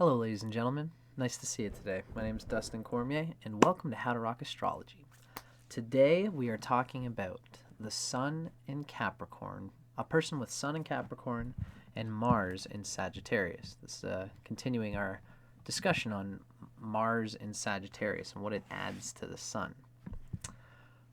Hello, ladies and gentlemen. Nice to see you today. My name is Dustin Cormier, and welcome to Erotic Astrology. Today, we are talking about the Sun in Capricorn, a person with Sun in Capricorn and Mars in Sagittarius. This is continuing our discussion on Mars in Sagittarius and what it adds to the Sun.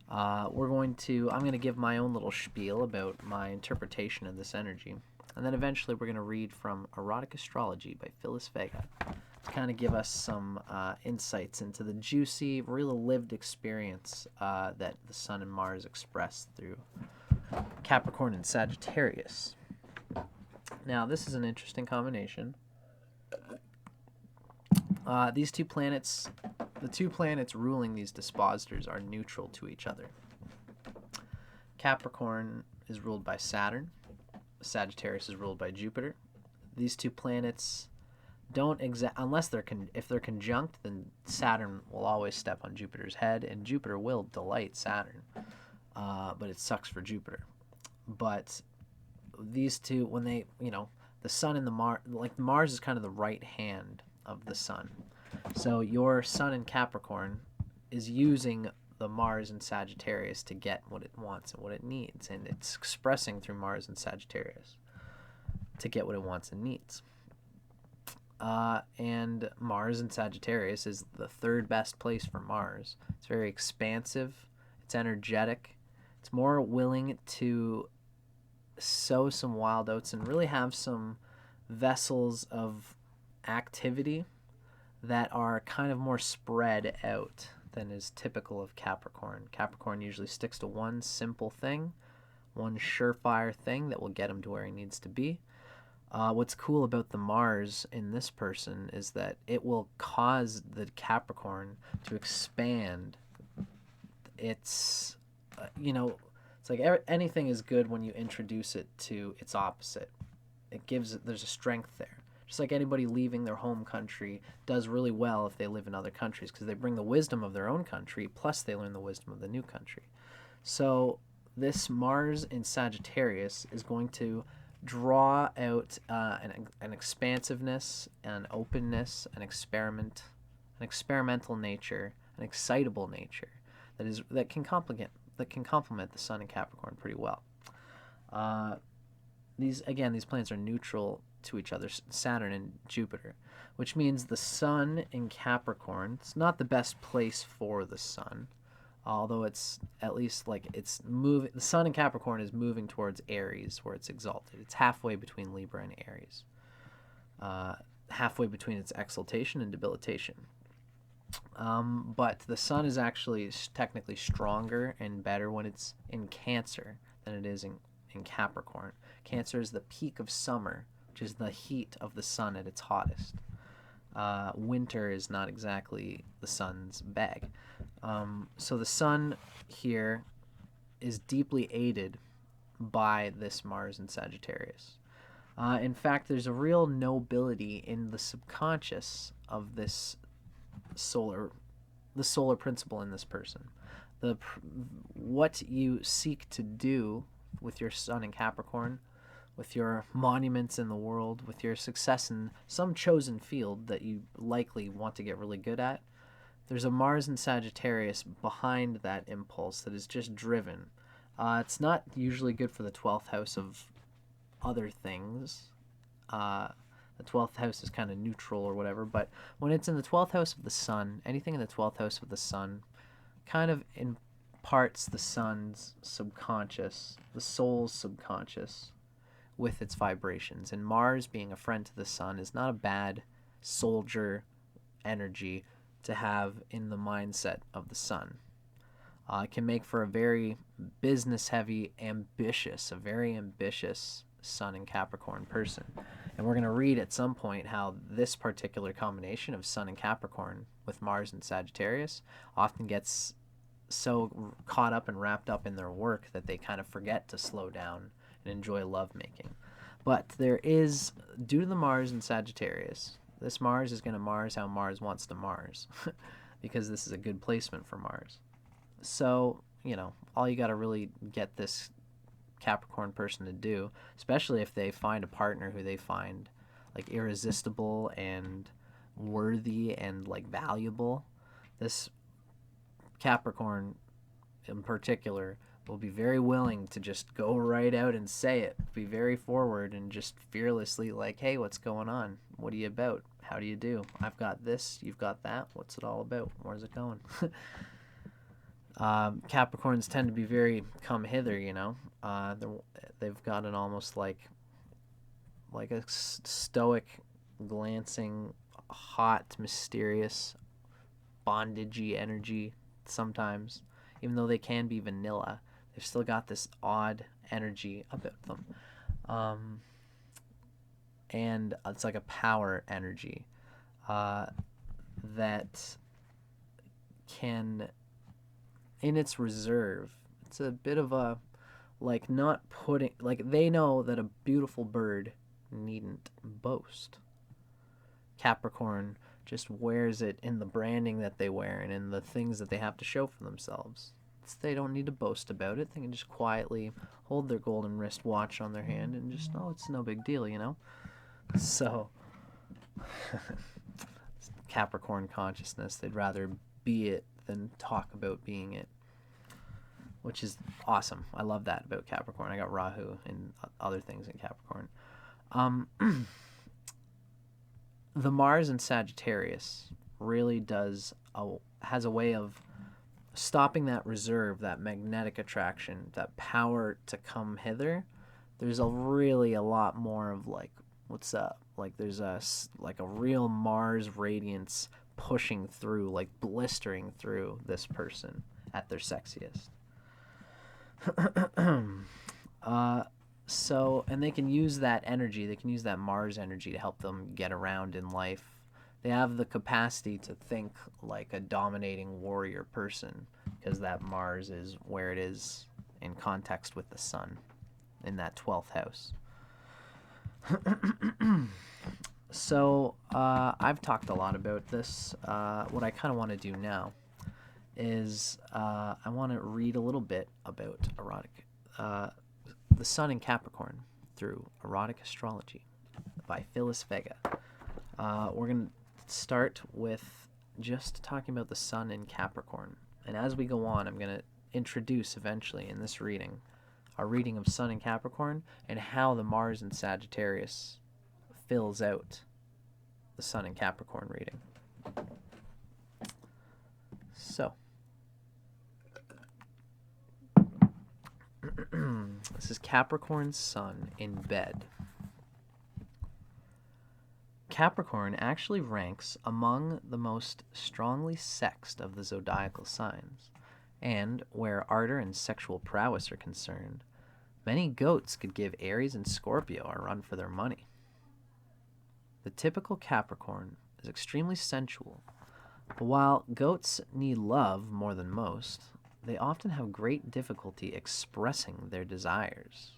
I'm going to give my own little spiel about my interpretation of this energy. And then eventually we're going to read from Erotic Astrology by Phyllis Vega to kind of give us some insights into the juicy, real lived experience that the Sun and Mars express through Capricorn and Sagittarius. Now, this is an interesting combination. These two planets, the two planets ruling these dispositors, are neutral to each other. Capricorn is ruled by Saturn. Sagittarius is ruled by Jupiter. These two planets don't unless if they're conjunct, then Saturn will always step on Jupiter's head, and Jupiter will delight Saturn, but it sucks for Jupiter. But these two, when they, the Sun and the Mars, like Mars is kind of the right hand of the Sun. So your Sun in Capricorn is using the Mars and Sagittarius to get what it wants and what it needs, and it's expressing through Mars and Sagittarius to get what it wants and needs. And Mars and Sagittarius is the third best place for Mars. It's very expansive, it's energetic, it's more willing to sow some wild oats and really have some vessels of activity that are kind of more spread out than is typical of Capricorn. Capricorn usually sticks to one simple thing, one surefire thing that will get him to where he needs to be. What's cool about the Mars in this person is that it will cause the Capricorn to expand. It's, it's like anything is good when you introduce it to its opposite. There's a strength there. Just like anybody leaving their home country does really well if they live in other countries, because they bring the wisdom of their own country, plus they learn the wisdom of the new country. So this Mars in Sagittarius is going to draw out an expansiveness, an openness, an experimental nature, an excitable nature that can complement the Sun in Capricorn pretty well. These planets are neutral to each other, Saturn and Jupiter, which means the Sun in Capricorn, it's not the best place for the Sun, although it's at least it's moving. The Sun in Capricorn is moving towards Aries, where it's exalted. It's halfway between Libra and Aries, halfway between its exaltation and debilitation. But the Sun is actually technically stronger and better when it's in Cancer than it is in Capricorn. Cancer is the peak of summer, which is the heat of the Sun at its hottest. Winter is not exactly the Sun's bag. So the Sun here is deeply aided by this Mars in Sagittarius. In fact, there's a real nobility in the subconscious of the solar principle in this person. What you seek to do with your Sun in Capricorn, with your monuments in the world, with your success in some chosen field that you likely want to get really good at, there's a Mars in Sagittarius behind that impulse that is just driven. It's not usually good for the 12th house of other things. The 12th house is kind of neutral or whatever, but when it's in the 12th house of the Sun, anything in the 12th house of the Sun kind of imparts the Sun's subconscious, the soul's subconscious, with its vibrations. And Mars, being a friend to the Sun, is not a bad soldier energy to have in the mindset of the Sun. It can make for a very business-heavy, a very ambitious Sun in Capricorn person. And we're going to read at some point how this particular combination of Sun and Capricorn with Mars and Sagittarius often gets so caught up and wrapped up in their work that they kind of forget to slow down and enjoy lovemaking. But there is, due to the Mars in Sagittarius, this Mars is going to Mars how Mars wants to Mars, because this is a good placement for Mars. So, all you got to really get this Capricorn person to do, especially if they find a partner who they find like irresistible and worthy and like valuable. This Capricorn in particular will be very willing to just go right out and say it, be very forward and just fearlessly like, hey, what's going on? What are you about? How do you do? I've got this, you've got that. What's it all about? Where's it going? Capricorns tend to be very come hither, you know. They've got an almost like a stoic, glancing, hot, mysterious, bondagey energy sometimes. Even though they can be vanilla, they've still got this odd energy about them. And it's like a power energy that can, in its reserve, it's a bit of a, like not putting, like they know that a beautiful bird needn't boast. Capricorn just wears it in the branding that they wear and in the things that they have to show for themselves. They don't need to boast about it. They can just quietly hold their golden wristwatch on their hand and just, oh, it's no big deal, you know? So, Capricorn consciousness, they'd rather be it than talk about being it, which is awesome. I love that about Capricorn. I got Rahu and other things in Capricorn. The Mars in Sagittarius really has a way of stopping that reserve, that magnetic attraction, that power to come hither. There's a lot more of like, what's up? Like there's a real Mars radiance pushing through, like blistering through this person at their sexiest. So, and they can use that energy, they can use that Mars energy to help them get around in life. They have the capacity to think like a dominating warrior person because that Mars is where it is in context with the sun in that 12th house. So, I've talked a lot about this. What I kind of want to do now is I want to read a little bit about the sun in Capricorn through Erotic Astrology by Phyllis Vega. We're going to start with just talking about the sun in Capricorn. And as we go on, I'm going to introduce eventually in this reading our reading of sun in Capricorn and how the Mars in Sagittarius fills out the sun in Capricorn reading. So, this is Capricorn sun in bed. Capricorn actually ranks among the most strongly sexed of the zodiacal signs, and where ardor and sexual prowess are concerned, many goats could give Aries and Scorpio a run for their money. The typical Capricorn is extremely sensual, but while goats need love more than most, they often have great difficulty expressing their desires.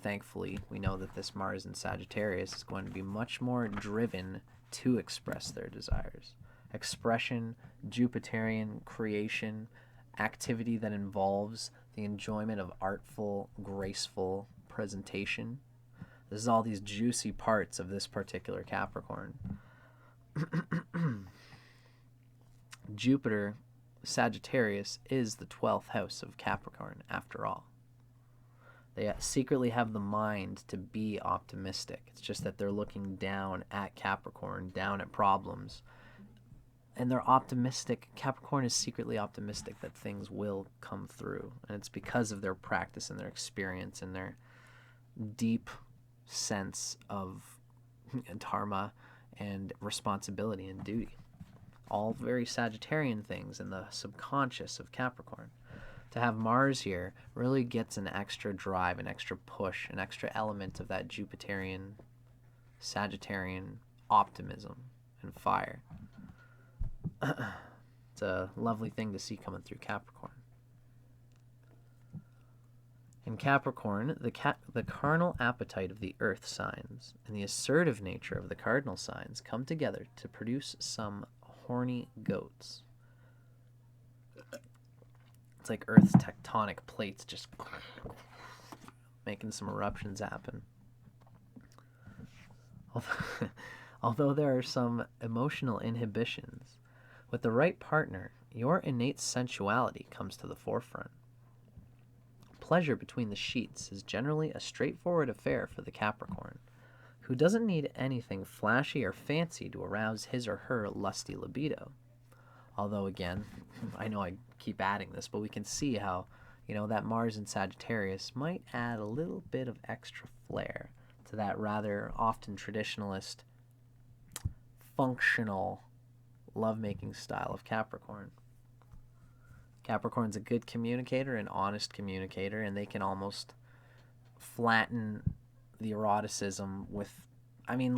Thankfully, we know that this Mars in Sagittarius is going to be much more driven to express their desires. Expression, Jupiterian creation, activity that involves the enjoyment of artful, graceful presentation. This is all these juicy parts of this particular Capricorn. Jupiter, Sagittarius, is the 12th house of Capricorn, after all. They secretly have the mind to be optimistic. It's just that they're looking down at Capricorn, down at problems. And they're optimistic. Capricorn is secretly optimistic that things will come through. And it's because of their practice and their experience and their deep sense of dharma and responsibility and duty. All very Sagittarian things in the subconscious of Capricorn. To have Mars here really gets an extra drive, an extra push, an extra element of that Jupiterian, Sagittarian optimism and fire. It's a lovely thing to see coming through Capricorn. In Capricorn, the carnal appetite of the earth signs and the assertive nature of the cardinal signs come together to produce some horny goats. It's like Earth's tectonic plates just making some eruptions happen. Although there are some emotional inhibitions, with the right partner, your innate sensuality comes to the forefront. Pleasure between the sheets is generally a straightforward affair for the Capricorn, who doesn't need anything flashy or fancy to arouse his or her lusty libido. Although, again, I know I keep adding this, but we can see how, that Mars in Sagittarius might add a little bit of extra flair to that rather often traditionalist, functional lovemaking style of Capricorn. Capricorn's a good communicator, an honest communicator, and they can almost flatten the eroticism with, I know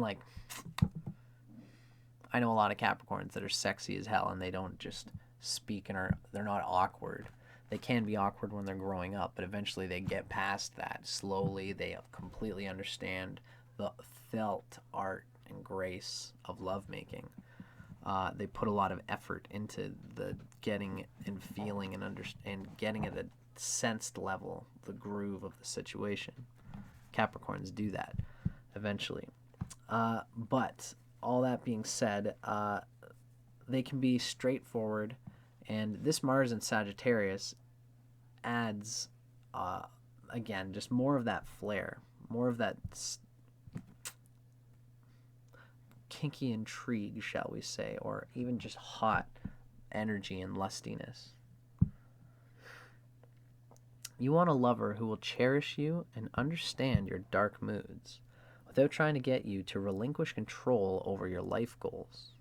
a lot of Capricorns that are sexy as hell, and they don't just speak and they're not awkward. They can be awkward when they're growing up, but eventually they get past that. Slowly, they completely understand the felt art and grace of lovemaking. They put a lot of effort into the getting and feeling and getting at a sensed level the groove of the situation. Capricorns do that eventually. But all that being said, they can be straightforward, and this Mars in Sagittarius adds, again, just more of that flair, more of that kinky intrigue, shall we say, or even just hot energy and lustiness. You want a lover who will cherish you and understand your dark moods without trying to get you to relinquish control over your life goals.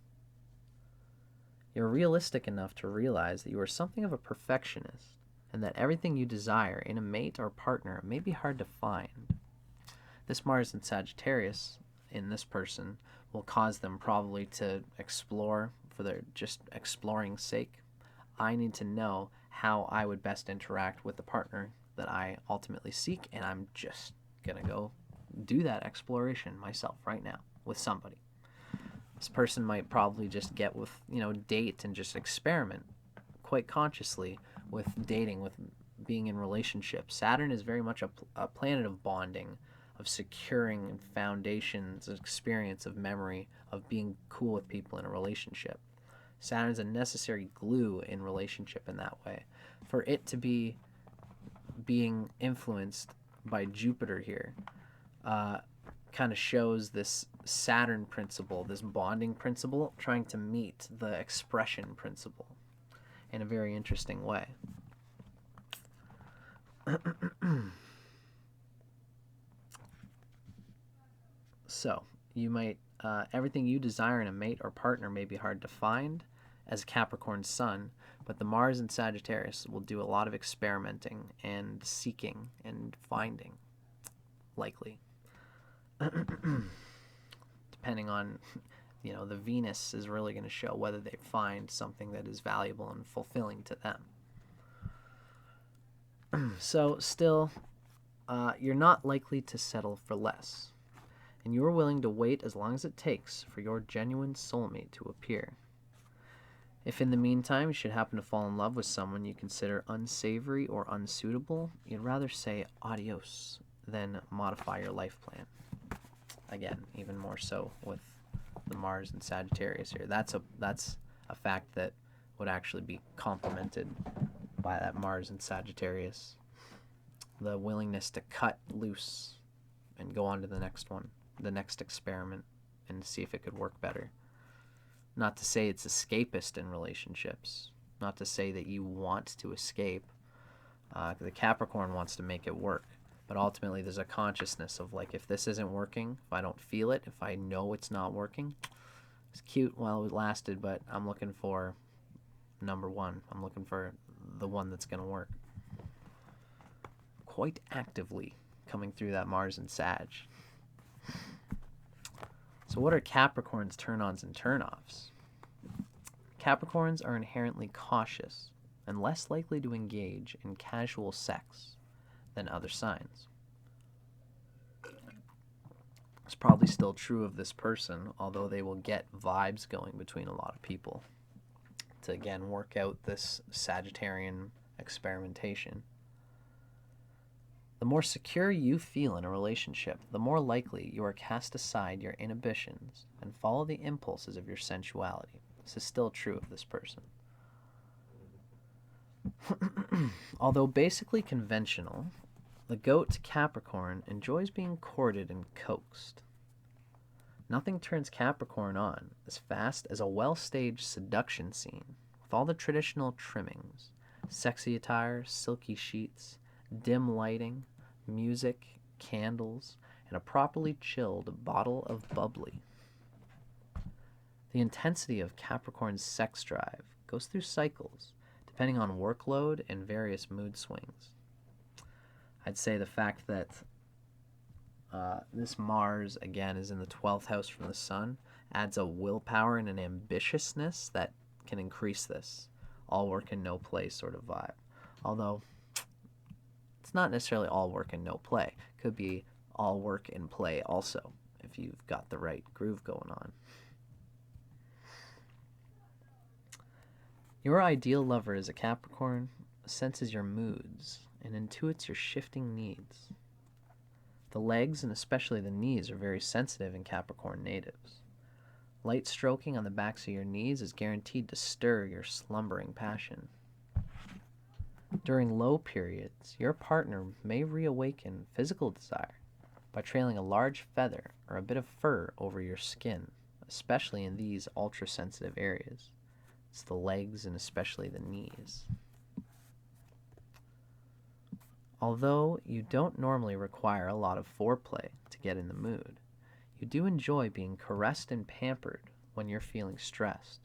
You're realistic enough to realize that you are something of a perfectionist and that everything you desire in a mate or partner may be hard to find. This Mars in Sagittarius in this person will cause them probably to explore for their just exploring sake. I need to know how I would best interact with the partner that I ultimately seek, and I'm just gonna go do that exploration myself right now with somebody. This person might probably just get with, date and just experiment quite consciously with dating, with being in relationships. Saturn is very much a planet of bonding, of securing foundations, experience of memory, of being cool with people in a relationship. Saturn's a necessary glue in relationship in that way. For it to be being influenced by Jupiter here kind of shows this Saturn principle, this bonding principle, trying to meet the expression principle in a very interesting way. So, you might, everything you desire in a mate or partner may be hard to find as Capricorn Sun, but the Mars in Sagittarius will do a lot of experimenting and seeking and finding, likely. Depending on, the Venus is really going to show whether they find something that is valuable and fulfilling to them. So, still, you're not likely to settle for less, and you are willing to wait as long as it takes for your genuine soulmate to appear. If in the meantime you should happen to fall in love with someone you consider unsavory or unsuitable, you'd rather say adios than modify your life plan. Again, even more so with the Mars and Sagittarius here. That's a fact that would actually be complemented by that Mars and Sagittarius. The willingness to cut loose and go on to the next one, the next experiment, and see if it could work better. Not to say it's escapist in relationships. Not to say that you want to escape. The Capricorn wants to make it work. But ultimately, there's a consciousness of, if this isn't working, if I don't feel it, if I know it's not working, it's cute while it lasted, but I'm looking for number one. I'm looking for the one that's going to work. Quite actively coming through that Mars and Sag. So what are Capricorn's turn-ons and turn-offs? Capricorns are inherently cautious and less likely to engage in casual sex than other signs. It's probably still true of this person, although they will get vibes going between a lot of people to, again, work out this Sagittarian experimentation. The more secure you feel in a relationship, the more likely you are cast aside your inhibitions and follow the impulses of your sensuality. This is still true of this person. Although basically conventional, the goat Capricorn enjoys being courted and coaxed. Nothing turns Capricorn on as fast as a well-staged seduction scene with all the traditional trimmings, sexy attire, silky sheets, dim lighting, music, candles, and a properly chilled bottle of bubbly. The intensity of Capricorn's sex drive goes through cycles, depending on workload and various mood swings. I'd say the fact that this Mars, again, is in the 12th house from the Sun, adds a willpower and an ambitiousness that can increase this all work and no play sort of vibe. Although, it's not necessarily all work and no play. It could be all work and play also, if you've got the right groove going on. Your ideal lover is a Capricorn, senses your moods, and intuits your shifting needs. The legs, and especially the knees, are very sensitive in Capricorn natives. Light stroking on the backs of your knees is guaranteed to stir your slumbering passion. During low periods, your partner may reawaken physical desire by trailing a large feather or a bit of fur over your skin, especially in these ultra-sensitive areas. It's the legs and especially the knees. Although you don't normally require a lot of foreplay to get in the mood, you do enjoy being caressed and pampered when you're feeling stressed.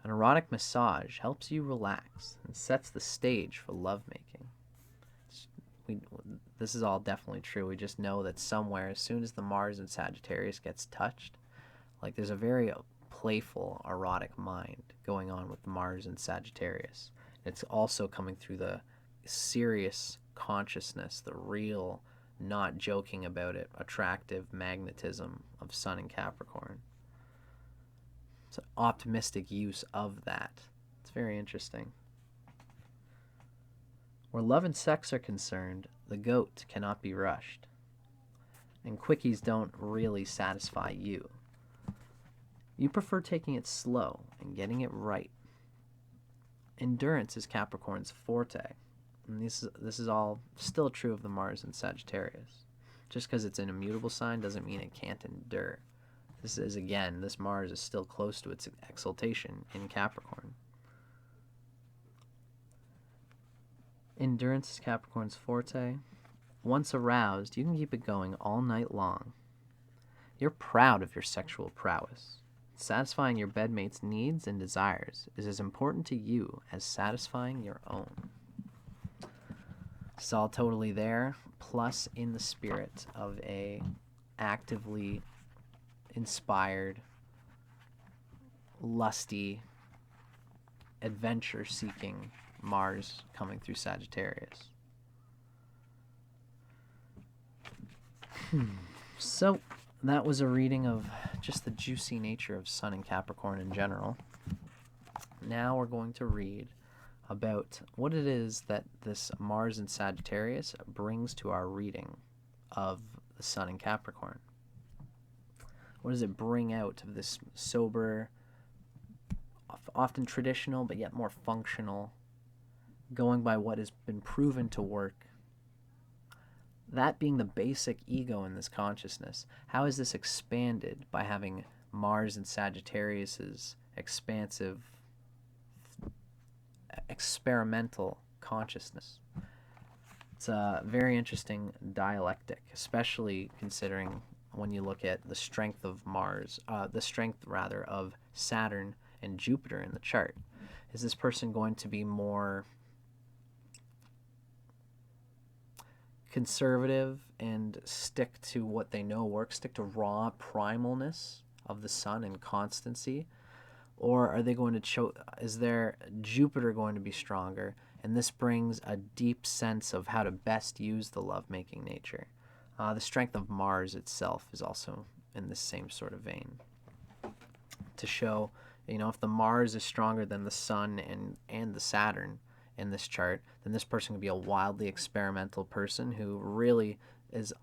An erotic massage helps you relax and sets the stage for lovemaking. This is all definitely true. We just know that somewhere, as soon as the Mars in Sagittarius gets touched, like there's a very playful, erotic mind going on with Mars in Sagittarius. It's also coming through the serious consciousness, the real, not joking about it, attractive magnetism of Sun in Capricorn. It's an optimistic use of that. It's very interesting. Where love and sex are concerned, the goat cannot be rushed. And quickies don't really satisfy you. You prefer taking it slow and getting it right. Endurance is Capricorn's forte. And this is all still true of the Mars in Sagittarius. Just because it's an immutable sign doesn't mean it can't endure. This Mars is still close to its exaltation in Capricorn. Endurance is Capricorn's forte. Once aroused, you can keep it going all night long. You're proud of your sexual prowess. Satisfying your bedmate's needs and desires is as important to you as satisfying your own. It's all totally there, plus in the spirit of a actively inspired, lusty, adventure-seeking Mars coming through Sagittarius. So, that was a reading of just the juicy nature of Sun and Capricorn in general. Now we're going to read about what it is that this Mars in Sagittarius brings to our reading of the Sun in Capricorn. What does it bring out of this sober, often traditional, but yet more functional, going by what has been proven to work? That being the basic ego in this consciousness, how is this expanded by having Mars and Sagittarius's expansive, experimental consciousness? It's a very interesting dialectic, especially considering when you look at the strength of Mars, of Saturn and Jupiter in the chart. Is this person going to be more conservative and stick to what they know works, stick to raw primalness of the sun and constancy? Or are they going to is their Jupiter going to be stronger? And this brings a deep sense of how to best use the lovemaking nature. The strength of Mars itself is also in the same sort of vein. To show, if the Mars is stronger than the Sun and the Saturn, in this chart, then this person could be a wildly experimental person who really is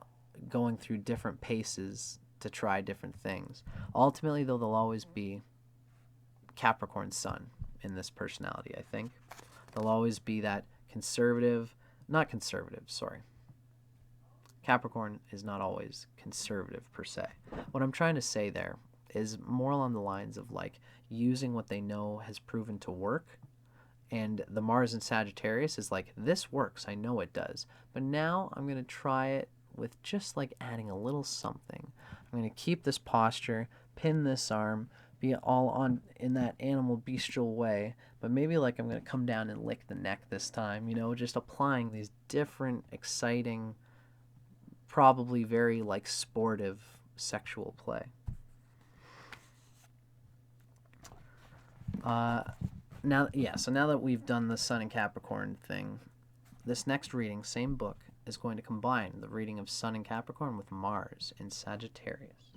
going through different paces to try different things. Ultimately, though, they'll always be Capricorn Sun in this personality, I think. They'll always be that not conservative, sorry. Capricorn is not always conservative per se. What I'm trying to say there is more along the lines of like using what they know has proven to work. And the Mars in Sagittarius is like, this works, I know it does. But now I'm going to try it with just like adding a little something. I'm going to keep this posture, pin this arm, be all on in that animal bestial way, but maybe like I'm going to come down and lick the neck this time, you know, just applying these different, exciting, probably very like sportive sexual play. So now that we've done the Sun and Capricorn thing, this next reading, same book, is going to combine the reading of Sun and Capricorn with Mars in Sagittarius.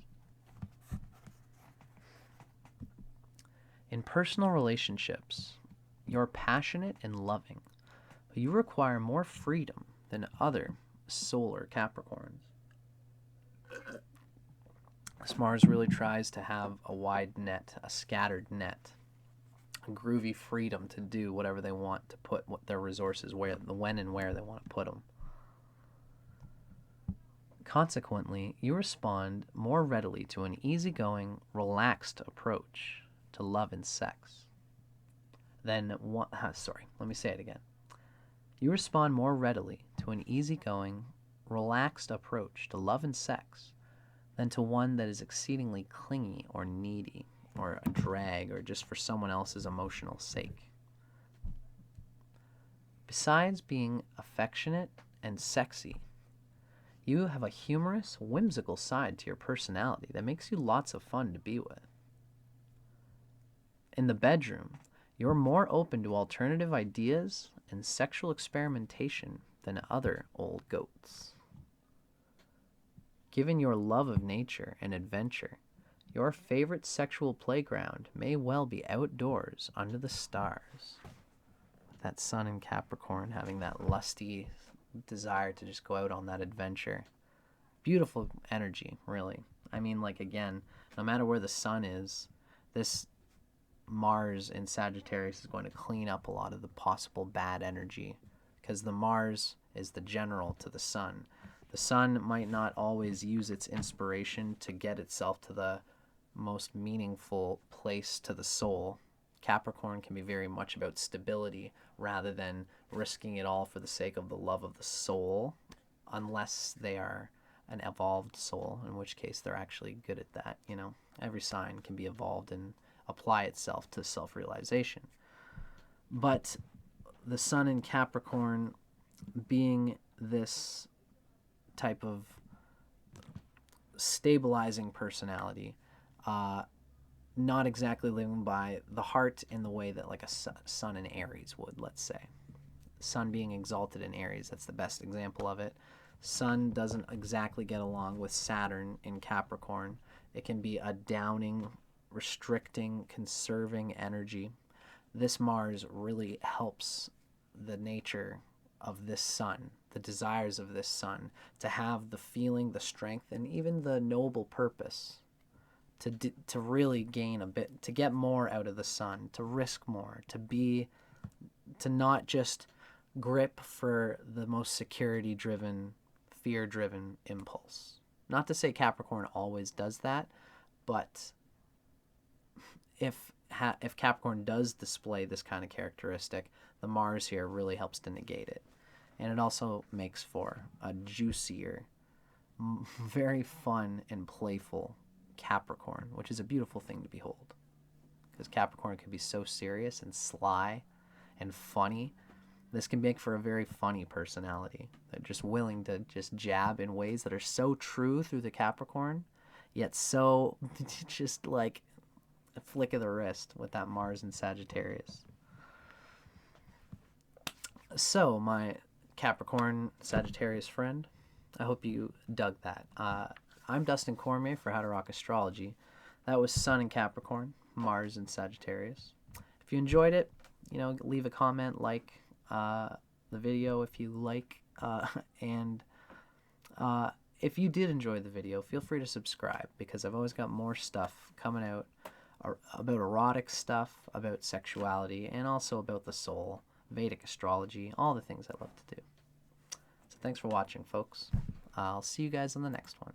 In personal relationships, you're passionate and loving, but you require more freedom than other solar Capricorns. This Mars really tries to have a wide net, a scattered net, a groovy freedom to do whatever they want, to put their resources when and where they want to put them. Consequently, you respond more readily to an easygoing, relaxed approach to love and sex You respond more readily to an easygoing, relaxed approach to love and sex than to one that is exceedingly clingy or needy or a drag or just for someone else's emotional sake. Besides being affectionate and sexy, you have a humorous, whimsical side to your personality that makes you lots of fun to be with. In the bedroom, you're more open to alternative ideas and sexual experimentation than other old goats. Given your love of nature and adventure, your favorite sexual playground may well be outdoors under the stars. With that Sun in Capricorn having that lusty desire to just go out on that adventure. Beautiful energy, really. I mean, like, again, no matter where the Sun is, this Mars in Sagittarius is going to clean up a lot of the possible bad energy, because the Mars is the general to the Sun. The Sun might not always use its inspiration to get itself to the most meaningful place to the soul. Capricorn can be very much about stability rather than risking it all for the sake of the love of the soul, unless they are an evolved soul, in which case they're actually good at that. You know, every sign can be evolved and apply itself to self-realization. But the Sun in Capricorn being this type of stabilizing personality, not exactly living by the heart in the way that like a Sun in Aries would, let's say. Sun being exalted in Aries, that's the best example of it. Sun doesn't exactly get along with Saturn in Capricorn. It can be a downing, restricting, conserving energy. This Mars really helps the nature of this Sun, the desires of this Sun, to have the feeling, the strength, and even the noble purpose to really gain a bit, to get more out of the Sun, to risk more, to not just grip for the most security-driven, fear-driven impulse. Not to say Capricorn always does that, but if Capricorn does display this kind of characteristic, the Mars here really helps to negate it. And it also makes for a juicier, very fun and playful Capricorn, which is a beautiful thing to behold. Because Capricorn can be so serious and sly and funny. This can make for a very funny personality. They're just willing to just jab in ways that are so true through the Capricorn, yet so just like a flick of the wrist with that Mars in Sagittarius. So, my Capricorn Sagittarius friend, I hope you dug that. I'm Dustin Cormier for How to Rock Astrology. That was Sun in Capricorn, Mars in Sagittarius. If you enjoyed it, leave a comment, like, the video if you like, and if you did enjoy the video, feel free to subscribe, because I've always got more stuff coming out about erotic stuff, about sexuality, and also about the soul, Vedic astrology, all the things I love to do. So thanks for watching, folks. I'll see you guys on the next one.